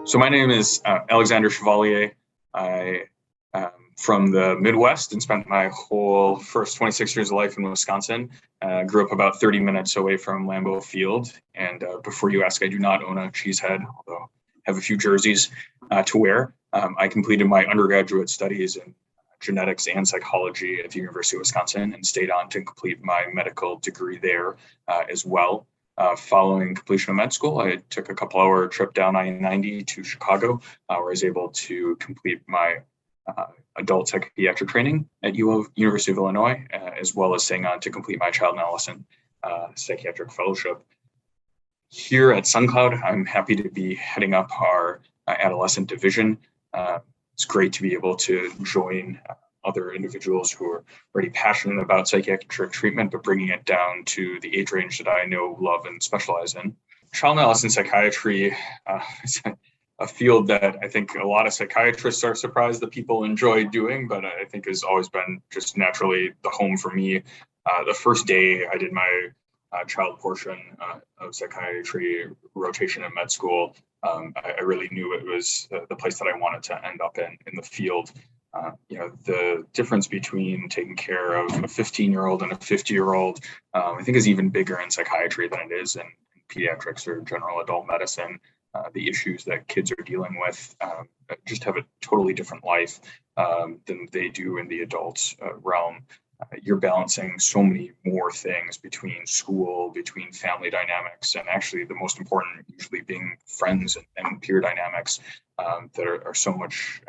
So my name is Alexander Chevalier. I am from the Midwest and spent my whole first 26 years of life in Wisconsin. Grew up about 30 minutes away from Lambeau Field. And before you ask, I do not own a cheesehead, although I have a few jerseys to wear. I completed my undergraduate studies in genetics and psychology at the University of Wisconsin and stayed on to complete my medical degree there as well. Following completion of med school, I took a couple-hour trip down I-90 to Chicago, where I was able to complete my adult psychiatric training at University of Illinois, as well as staying on to complete my child and adolescent psychiatric fellowship. Here at SunCloud, I'm happy to be heading up our adolescent division. It's great to be able to join other individuals who are already passionate about psychiatric treatment, but bringing it down to the age range that I know, love, and specialize in. Child and adolescent psychiatry is a field that I think a lot of psychiatrists are surprised that people enjoy doing, but I think has always been just naturally the home for me. The first day I did my child portion of psychiatry rotation in med school, I really knew it was the place that I wanted to end up in the field. The difference between taking care of a 15-year-old and a 50-year-old, I think is even bigger in psychiatry than it is in pediatrics or general adult medicine. The issues that kids are dealing with just have a totally different life than they do in the adult realm. You're balancing so many more things between school, between family dynamics, and actually the most important usually being friends and peer dynamics that are so much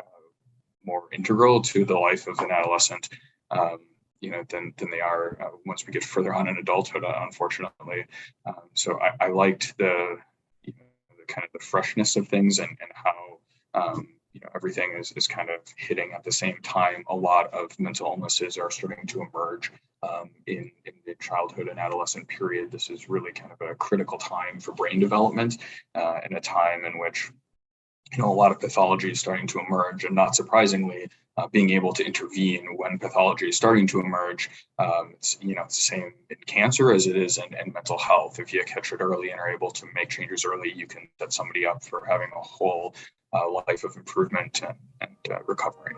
more integral to the life of an adolescent, than they are once we get further on in adulthood, unfortunately. So I liked the kind of the freshness of things and how everything is kind of hitting at the same time. A lot of mental illnesses are starting to emerge in the childhood and adolescent period. This is really kind of a critical time for brain development and a time in which a lot of pathology is starting to emerge, and not surprisingly, being able to intervene when pathology is starting to emerge. It's the same in cancer as it is in mental health. If you catch it early and are able to make changes early, you can set somebody up for having a whole life of improvement and recovery.